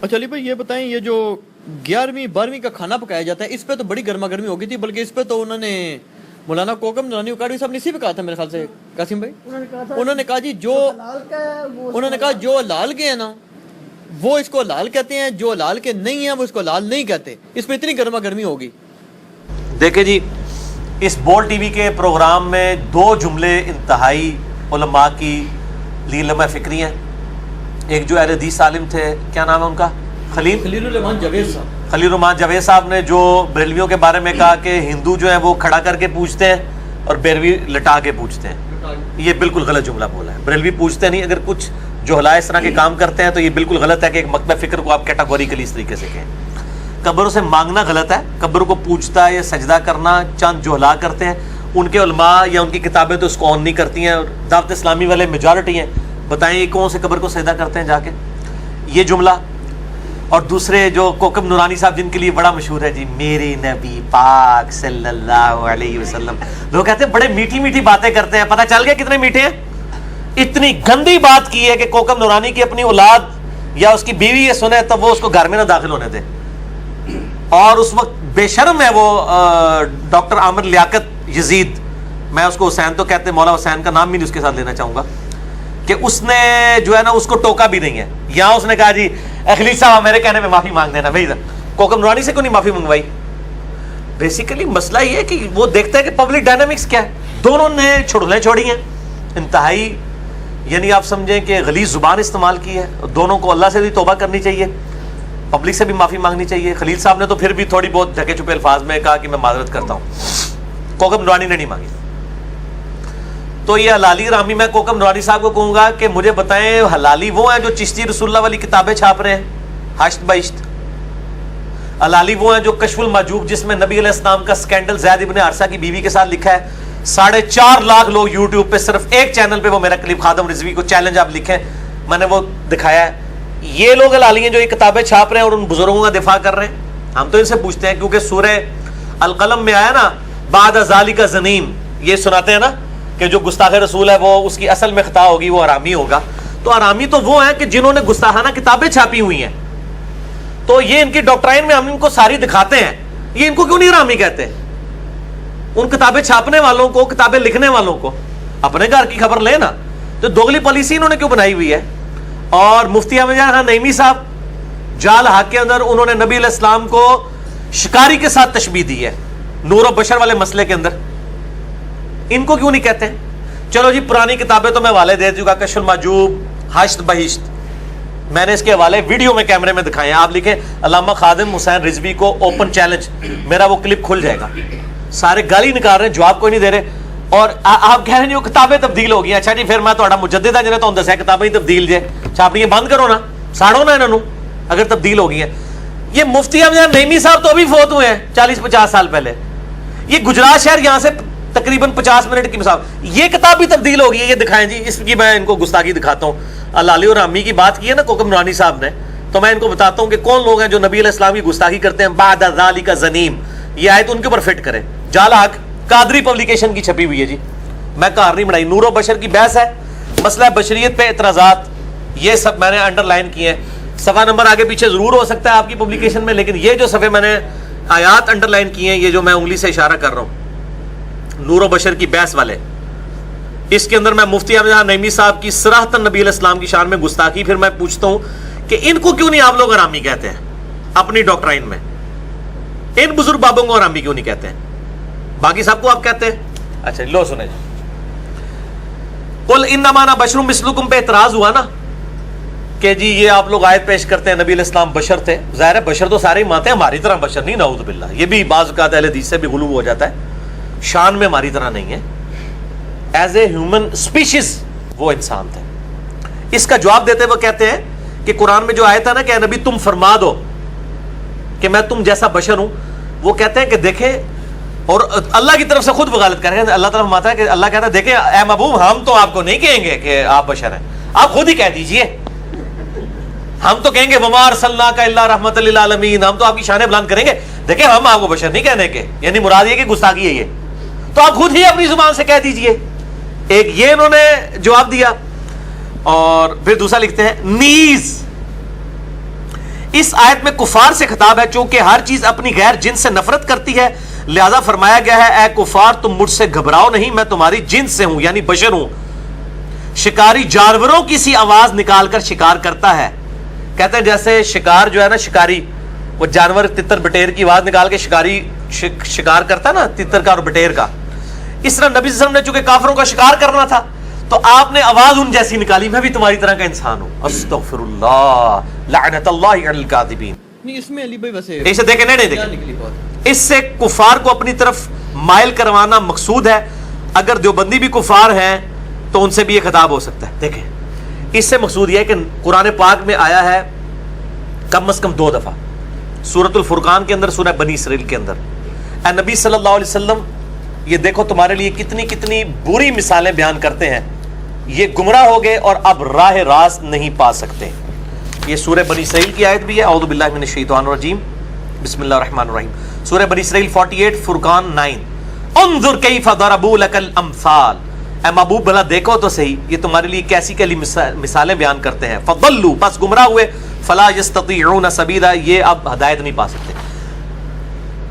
اچھا علی بھائی یہ بتائیں، یہ جو 11ویں 12ویں کا کھانا پکایا جاتا ہے اس پہ تو بڑی گرما گرمی ہو گئی تھی، بلکہ اس پہ تو انہوں نے مولانا کوکم نورانی اکاڑوی صاحب نے اسی پہ کہا تھا میرے خیال سے قاسم بھائی، انہوں نے کہا جی جو حلال کے ہیں نا وہ اس کو حلال کہتے ہیں، جو حلال کے نہیں ہیں وہ اس کو حلال نہیں کہتے، اس پہ اتنی گرما گرمی ہوگی۔ دیکھیں جی، اس بول ٹی وی کے پروگرام میں 2 جملے انتہائی علماء کی لیے لمحہ فکری ہیں۔ ایک جو اہل حدیث عالم تھے، کیا نام ہے ان کا، خلیل الرحمان جاوید صاحب، خلیل الرحمان جاوید صاحب نے جو بریلویوں کے بارے میں کہا کہ ہندو جو ہیں وہ کھڑا کر کے پوچھتے ہیں اور بریلوی لٹا کے پوچھتے ہیں، یہ بالکل غلط جملہ بولا ہے۔ بریلوی پوچھتے نہیں، اگر کچھ جوہلا اس طرح کے کام کرتے ہیں تو یہ بالکل غلط ہے کہ ایک مکتبہ فکر کو آپ کیٹاگوریکلی اس طریقے سے کہیں۔ قبروں سے مانگنا غلط ہے، قبروں کو پوچھتا ہے یا سجدہ کرنا چند جوہلا کرتے ہیں، ان کے علماء یا ان کی کتابیں تو اس کو آن نہیں کرتی ہیں، اور دعوت اسلامی والے میجورٹی ہیں، بتائیں یہ کون سے قبر کو سجدہ کرتے ہیں جا کے، یہ جملہ۔ اور دوسرے جو کوکم نورانی صاحب جن کے لیے بڑا مشہور ہے جی، میرے نبی پاک صلی اللہ علیہ وسلم، لوگ کہتے ہیں بڑے میٹھی میٹھی باتیں کرتے ہیں، پتہ چل گیا کتنے میٹھے ہیں۔ اتنی گندی بات کی ہے کہ کوکم نورانی کی اپنی اولاد یا اس کی بیوی یہ سنے تب وہ اس کو گھر میں نہ داخل ہونے دے، اور اس وقت بے شرم ہے وہ ڈاکٹر عامر لیاقت یزید، میں اس کو حسین تو کہتے ہیں، مولا حسین کا نام بھی نہیں اس کے ساتھ لینا چاہوں گا، کہ اس نے جو ہے نا اس کو ٹوکا بھی نہیں ہے، یہاں اس نے کہا جی خلیل صاحب میرے کہنے میں معافی مانگ دینا، بھائی کوکم نورانی سے کیوں نہیں معافی منگوائی؟ بیسیکلی مسئلہ یہ ہے کہ وہ دیکھتا ہے کہ پبلک ڈائنامکس کیا ہے، دونوں نے چھڑلیں چھوڑی ہیں، انتہائی یعنی آپ سمجھیں کہ غلیظ زبان استعمال کی ہے، دونوں کو اللہ سے بھی توبہ کرنی چاہیے، پبلک سے بھی معافی مانگنی چاہیے۔ خلیل صاحب نے تو پھر بھی تھوڑی بہت ڈھکے چھپے الفاظ میں کہا کہ میں معذرت کرتا ہوں، کوکم نورانی نے نہیں مانگی۔ تو یہ حلالی رامی، میں کوکم نورانی صاحب کو کہوں گا کہ مجھے بتائیں حلالی وہ ہیں جو چشتی رسول اللہ والی کتابیں چھاپ رہے ہیں حشت بہشت، حلالی وہ ہیں جو کشف المحجوب جس میں نبی علیہ السلام کا سکینڈل زید ابن حارثہ کی بیوی کے ساتھ لکھا ہے، 4.5 لاکھ لوگ یوٹیوب پہ صرف ایک چینل پہ وہ میرا کلپ خادم رضوی کو چیلنج آپ لکھیں، میں نے وہ دکھایا ہے۔ یہ لوگ حلالی ہیں جو یہ کتابیں چھاپ رہے ہیں اور ان بزرگوں کا دفاع کر رہے ہیں، ہم تو ان سے پوچھتے ہیں، کیونکہ سورہ القلم میں آیا نا بعد ذالک زنیم، یہ سناتے ہیں نا کہ جو گستاخ رسول ہے وہ اس کی اصل میں خطا ہوگی، وہ حرامی ہوگا، تو حرامی تو وہ ہیں کہ جنہوں نے گستاخانہ کتابیں چھاپی ہوئی ہیں، تو یہ ان کی ڈاکٹرائن میں ہم ان کو ساری دکھاتے ہیں، یہ ان کو کیوں نہیں حرامی کہتے؟ ان کتابیں چھاپنے والوں کو، کتابیں لکھنے والوں کو اپنے گھر کی خبر لے نا، تو دوگلی پالیسی انہوں نے کیوں بنائی ہوئی ہے؟ اور مفتی احمد جان خان نعیمی صاحب جال حق کے اندر انہوں نے نبی علیہ السلام کو شکاری کے ساتھ تشبیہ دی ہے نور و بشر والے مسئلے کے اندر، ان کو کیوں نہیں کہتے ہیں؟ چلو جی پرانی کتابیں تو میں حوالے دے چکا، کشف المحجوب، حشت بہشت، میں نے اس کے حوالے ویڈیو میں کیمرے میں دکھائے ہیں، آپ لکھیں علامہ خادم حسین رضوی کو اوپن چیلنج، میرا وہ کلپ کھل جائے گا، سارے گالی نکال رہے ہیں، جواب کوئی نہیں دے رہے، اور آپ کہہ رہے ہیں وہ کتابیں تبدیل ہو گئی ہیں، اچھا جی پھر میں تھوڑا مجدد ہاں جنہیں تو دسیا کتابیں تبدیل جے چھاپنیاں بند کرو نا، ساڑو نا انہوں اگر تبدیل ہو گئی ہیں۔ یہ مفتی احمد نعیمی صاحب تو ابھی فوت ہوئے ہیں 40-50 سال پہلے، یہ گجرات شہر یہاں سے تقریباً 50 منٹ کی مسافت، یہ کتاب بھی تبدیل ہو گئی ہے، یہ دکھائیں جی، اس کی میں ان کو گستاخی دکھاتا ہوں۔ حلالی اور حرامی کی بات کی ہے نا کوکم نورانی صاحب نے، تو میں ان کو بتاتا ہوں کہ کون لوگ ہیں جو نبی علیہ السلام کی گستاخی کرتے ہیں۔ بعد ذالک زنیم، یہ آیت ان کے اوپر فٹ کریں، جال حق قادری پبلیکیشن کی چھپی ہوئی ہے جی، میں کار نہیں بنائی، نور و بشر کی بحث ہے، مسئلہ بشریت پہ اعتراضات، یہ سب میں نے انڈر لائن کیے ہیں، صفحہ نمبر آگے پیچھے ضرور ہو سکتا ہے آپ کی پبلیکیشن میں، لیکن یہ جو صفحے میں نے آیات انڈر لائن کیے ہیں، یہ جو میں انگلی سے اشارہ کر رہا ہوں نور و بشر کی بحث والے، اس کے اندر میں مفتی احمد نعیمی صاحب کی صراحتاً نبی علیہ السلام کی شان میں گستاخی، پھر میں پوچھتا ہوں کہ ان کو کیوں نہیں آپ لوگ حرامی کہتے ہیں اپنی ڈاکٹرائن میں؟ ان بزرگ بابوں کو حرامی کیوں نہیں کہتے ہیں؟ باقی سب کو آپ کہتے ہیں۔ اچھا لو سنیں جی، قل انما انا بشر مثلکم پہ اعتراض ہوا نا کہ جی یہ آپ لوگ آیت پیش کرتے ہیں نبی علیہ السلام بشر تھے، ظاہر ہے بشر تو سارے ہی مانتے ہیں، ہماری طرح بشر نہیں، نعوذ باللہ، یہ بھی بعض اوقات اہل حدیث سے بھی غلو ہو جاتا ہے، شان میں ہماری طرح نہیں ہے، ایز اے ہیومن اسپیشیز وہ انسان تھے۔ اس کا جواب دیتے ہوئے کہتے ہیں کہ قرآن میں جو آیت ہے نا کہ اے نبی تم فرما دو کہ میں تم جیسا بشر ہوں، وہ کہتے ہیں کہ دیکھیں، اور اللہ کی طرف سے خود وغالت کر رہے ہیں، اللہ طرف فرماتا ہے کہ اللہ کہتا ہے دیکھیں اے محبوب ہم تو آپ کو نہیں کہیں گے کہ آپ بشر ہیں، آپ خود ہی کہہ دیجئے، ہم تو کہیں گے وما ارسلناک الا رحمۃ للعالمین، ہم تو آپ کی شانیں بلند کریں گے، دیکھیں ہم آپ کو بشر نہیں کہنے کے، یعنی مراد یہ کہ گستاخی ہے یہ، تو آپ خود ہی اپنی زبان سے کہہ دیجئے۔ ایک یہ انہوں نے جواب دیا، اور پھر دوسرا لکھتے ہیں نیز اس آیت میں کفار سے خطاب ہے، چونکہ ہر چیز اپنی غیر جنس سے نفرت کرتی ہے، لہذا فرمایا گیا ہے اے کفار تم مجھ سے گھبراؤ نہیں، میں تمہاری جنس سے ہوں، یعنی بشر ہوں۔ شکاری جانوروں کی سی آواز نکال کر شکار کرتا ہے، کہتے ہیں جیسے شکار جو ہے نا، شکاری وہ جانور تتر بٹیر کی آواز نکال کے شکاری شکار کرتا نا، تتر کا اور بٹیر کا، اس طرح نبی صلی اللہ علیہ وسلم نے چونکہ کافروں کا شکار کرنا تھا تو آپ نے آواز ان جیسی نکالی، میں بھی تمہاری طرح کا انسان ہوں۔ استغفر اللہ، لعنت اللہ علی الکاذبین۔ نہیں اس میں علی بھائی ویسے اسے دیکھیں، نہیں کیا دیکھیں، نکلی بات؟ اس سے کفار کو اپنی طرف مائل کروانا مقصود ہے۔ اگر دیوبندی بھی کفار ہیں تو ان سے بھی یہ خطاب ہو سکتا ہے۔ دیکھیں اس سے مقصود یہ ہے کہ قرآن پاک میں آیا ہے کم از کم 2 دفعہ، سورۃ الفرقان کے اندر، سورہ بنی اسرائیل کے اندر، اے نبی صلی اللہ علیہ وسلم یہ دیکھو تمہارے لیے کتنی کتنی بری مثالیں بیان کرتے ہیں، یہ گمراہ ہو گئے اور اب راہ راست نہیں پا سکتے۔ یہ سورہ بنی اسرائیل کی آیت بھی ہے، اعوذ باللہ من الشیطان الرجیم، بسم اللہ الرحمن الرحیم، سورہ بنی اسرائیل 48، فرقان 9۔ انظر کیف ضربوا لک الامثال، اے محبوب بھلا دیکھو تو صحیح یہ تمہارے لیے کیسی کیسی مثالیں بیان کرتے ہیں۔ فضلوا، بس گمراہ ہوئے، فلا یستطیعون سبیلا، یہ اب ہدایت نہیں پا سکتے۔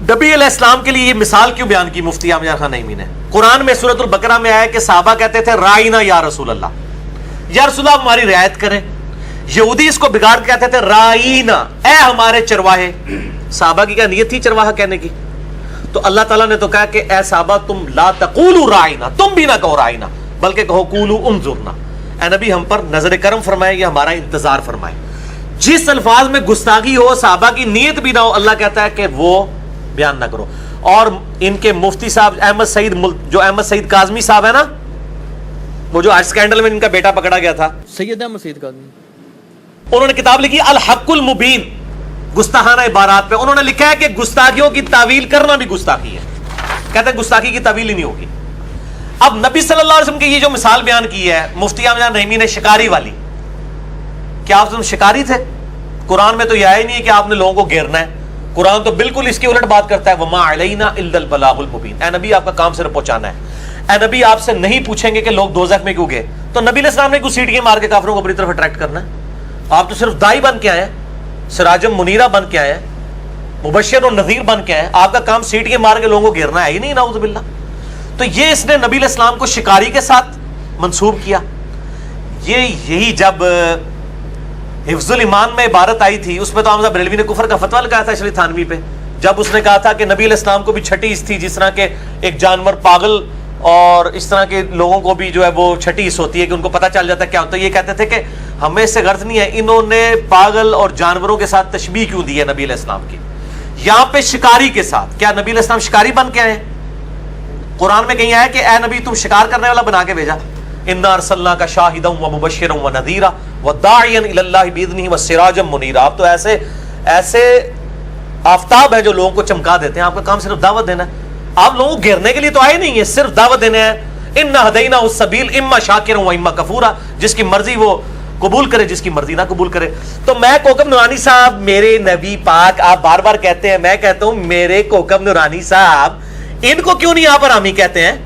نبی علیہ السلام کے لیے یہ مثال کیوں بیان کی مفتی احمد خان نعیمی نے؟ قرآن میں سورۃ البقرہ میں آیا کہ صحابہ کہتے تھے رائنا یا رسول اللہ، یا رسول اللہ ہماری رعایت کریں۔ یہودی اس کو بگاڑ کے کہتے تھے رائنا، اے ہمارے چرواہے۔ صحابہ کی کیا نیت تھی چرواہا کہنے کی؟ تو اللہ تعالیٰ نے تو کہا کہ اے صحابہ تم لا تقولوا رائنا، تم بھی نہ کہو رائنا بلکہ کہو قولوا انظرنا، اے نبی ہم پر نظر کرم فرمائے یا ہمارا انتظار فرمائے۔ جس الفاظ میں گستاخی ہو، صحابہ کی نیت بھی نہ ہو، اللہ کہتا ہے کہ وہ بیان نہ کرو۔ اور ان کے مفتی صاحب احمد سعید کاظمی صاحب ہے نا، وہ جو آج اسکینڈل میں ان کا بیٹا پکڑا گیا تھا، سید احمد سعید کاظمی، انہوں نے کتاب لکھی الحق المبین، گستاخانہ عبارات پہ۔ انہوں نے لکھا ہے کہ گستاخیوں کی تعویل کرنا بھی گستاخی ہے، کہتے ہیں گستاخی کی تعویل ہی نہیں ہوگی۔ اب نبی صلی اللہ علیہ وسلم کی یہ جو مثال بیان کی ہے مفتی احمد نعیمی نے شکاری والی، کیا آپ شکاری تھے؟ قرآن میں تو یہ آیا ہی نہیں ہے کہ آپ نے لوگوں کو گھیرنا ہے، قرآن تو بالکل اس کی الٹ بات کرتا ہے، وما علینا الا البلاغ المبین، اے نبی آپ کا کام صرف پہنچانا ہے۔ اے نبی آپ سے نہیں پوچھیں گے کہ لوگ دوزخ میں کیوں گئے، تو نبی علیہ السلام نے کوئی سیٹیاں مار کے کافروں کو اپنی طرف اٹریکٹ کرنا ہے؟ آپ تو صرف دائی بن کے آئے ہیں، سراجم منیرہ بن کے آئے ہیں، مبشر و نذیر بن کے آئے ہیں، آپ کا کام سیٹیاں مار کے لوگوں کو گھیرنا ہے ہی نہیں، نعوذ باللہ۔ تو یہ اس نے نبی علیہ السلام کو شکاری کے ساتھ منسوب کیا۔ یہی جب حفظ الایمان میں عبارت آئی تھی، اس میں تو حمزہ بریلوی نے کفر کا فتویٰ لگایا تھا اشرف تھانوی پہ، جب اس نے کہا تھا کہ نبی علیہ السلام کو بھی چھٹی اس تھی، جس طرح کہ ایک جانور پاگل اور اس طرح کے لوگوں کو بھی جو ہے وہ چھٹی اس ہوتی ہے کہ ان کو پتہ چل جاتا ہے کیا ہوتا ہے۔ یہ کہتے تھے کہ ہمیں اس سے غرض نہیں ہے، انہوں نے پاگل اور جانوروں کے ساتھ تشبیہ کیوں دی ہے نبی علیہ السلام کی، یہاں پہ شکاری کے ساتھ۔ کیا نبی علیہ السلام شکاری بن کے آئے؟ قرآن میں کہیں آیا کہ اے نبی تم شکار کرنے والا بنا کے بھیجا، انا ارسلناک شاہدا ومبشرا ونذیرا وداعیا الی اللہ باذنہ وسراجا منیرا۔ آپ تو ایسے آفتاب ہیں جو لوگوں کو چمکا دیتے ہیں، آپ کا کام صرف دعوت دینا ہے، آپ لوگوں کو گھیرنے کے لیے تو آئے نہیں ہیں، صرف دعوت دینے ہیں۔ انا ہدیناہ السبیل اما شاکرا و اما کفورا، جس کی مرضی وہ قبول کرے، جس کی مرضی نہ قبول کرے۔ تو میں کوکب نورانی صاحب، میرے نبی پاک، آپ بار بار کہتے ہیں، میں کہتا ہوں میرے کوکب نورانی صاحب، ان کو کیوں نہیں آپ حرامی کہتے ہیں؟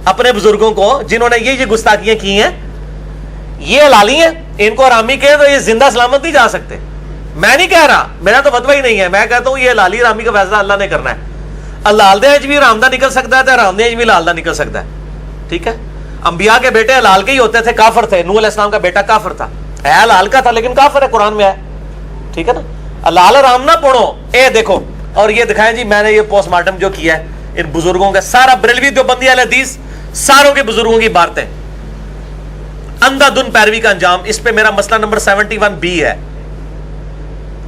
اپنے بزرگوں کو جنہوں نے یہ گستاخیاں کی ہیں، یہ حلالی ہیں، ان کو حرامی کہیں تو یہ زندہ سلامت نہیں جا سکتے۔ میں نہیں کہہ رہا، میرا تو فتویٰ ہی نہیں ہے، میں کہتا ہوں یہ حلالی حرامی کا فیصلہ اللہ نے کرنا ہے۔ حلال دے بھی حرام دا نکل سکتا ہے تو حرام دے بھی حلال دا نکل سکتا ہے، ٹھیک ہے؟ انبیاء کے بیٹے حلال کے ہی ہوتے تھے، کافر تھے۔ نوح علیہ السلام کا بیٹا کافر تھا، ہے حلال کا تھا لیکن کافر ہے، قرآن میں ہے، ٹھیک ہے نا؟ حلال حرام نہ پڑھو، اے دیکھو۔ اور یہ دکھائیں جی، میں نے یہ پوسٹ مارٹم جو کیا ہے ان بزرگوں کا، سارا بریلوی دیوبندی اہل حدیث ساروں کے بزرگوں کی باتیں، اندھا دھن پیروی کا انجام۔ اس پہ میرا مسئلہ نمبر 71B ہے،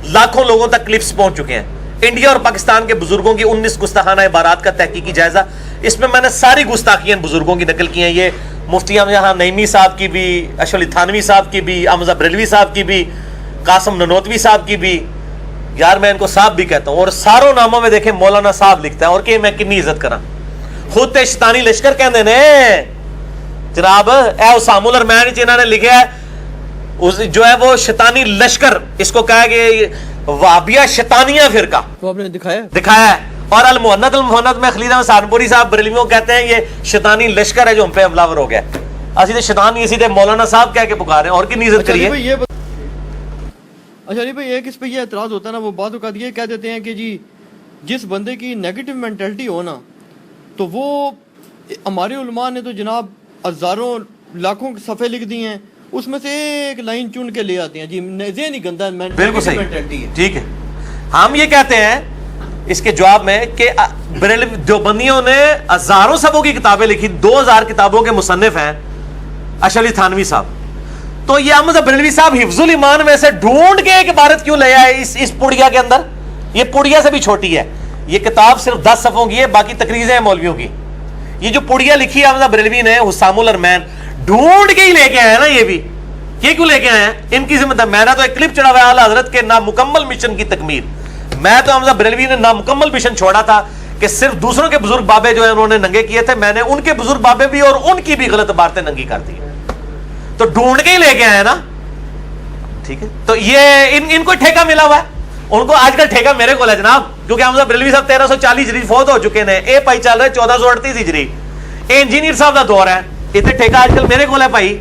لاکھوں لوگوں تک کلپس پہنچ چکے ہیں۔ انڈیا اور پاکستان کے بزرگوں کی 19 گستاخانہ عبارات کا تحقیقی جائزہ، اس میں میں نے ساری گستاخیاں بزرگوں کی نقل کی ہیں۔ یہ مفتی احمد نعیمی صاحب کی بھی، اشرف تھانوی صاحب کی بھی، حمزہ بریلوی صاحب کی بھی، قاسم ننوتوی صاحب کی بھی، یار میں ان کو صاحب بھی کہتا ہوں۔ اور ساروں ناموں میں دیکھیں مولانا صاحب لکھتا ہے، اور کہ میں کنی عزت کرا، خود تے شیطانی لشکر کہندے نے جناب، اے اسامہ الارمین جنہاں نے لکھا ہے جو ہے وہ شیطانی لشکر، اس کو کہا کہ وہابیہ شیطانیہ فرقہ، وہ آپ نے دکھایا ہے۔ اور المہند میں خلیل احمد سہارنپوری صاحب بریلویوں کہتے ہیں یہ شیطانی لشکر ہے جو ہم پہ حملہ ور ہو گیا۔ اسی تے شیطان نہیں، اسی تے مولانا صاحب کہہ کے پکارے ہیں، اور کی عزت کریے۔ اچھا علی بھائی ایک اس پہ یہ اعتراض ہوتا ہے نا, وہ بعض اوقات یہ کہہ دیتے ہیں کہ جی جس بندے کی نیگیٹو مینٹلٹی ہو نا تو وہ, ہمارے علماء نے تو جناب ہزاروں لاکھوں صفحے لکھ دی ہیں, اس میں سے ایک لائن چن کے لے آتے ہیں جی ذہنی گندا بالکل صحیح مینٹلٹی ہے. ٹھیک ہے, ہم یہ کہتے ہیں اس کے جواب میں کہ دیوبندیوں نے ہزاروں صفحوں کی کتابیں لکھی, 2000 کتابوں کے مصنف ہیں اشرف علی تھانوی صاحب, تو یہ احمد بریلوی صاحب حفظ الایمان میں سے ڈھونڈ کے ایک عبارت کیوں لے آئے اس پڑیا کے اندر؟ یہ پڑیا سے بھی چھوٹی ہے, یہ کتاب صرف 10 صفحوں کی ہے, باقی تقریریں ہیں مولویوں کی. یہ جو پڑیا لکھی ہے احمد بریلوی نے حسام الرحمن, ڈھونڈ کے ہی لے کے آئے ہیں نا. یہ کیوں لے کے آئے ہیں؟ ان کی ذمہ دار. میں نے تو ایک کلپ چڑھا ہوا ہے اعلیٰ حضرت کے نامکمل مشن کی تکمیل. میں تو احمد بریلوی نے نامکمل مشن چھوڑا تھا کہ صرف دوسروں کے بزرگ بابے جو ہیں انہوں نے ننگے کیے تھے, میں نے ان کے بزرگ بابے بھی اور ان کی بھی غلط عبارتیں ننگی کر دی. تو ڈھونڈ کے ہی لے کے آئے نا. ٹھیک ہے, تو یہ ان کو ٹھیکہ ملا ہوا ہے. ان کو آج کل ٹھیکہ میرے کو ہے جناب, کیونکہ احمد بریلوی صاحب 1340 ہجری فوت ہو چکے ہیں, اے پائی چل رہے 1438 ہجری, اے انجینئر صاحب کا دور ہے, اتنے ٹھیکہ آج کل میرے کو ہے بھائی.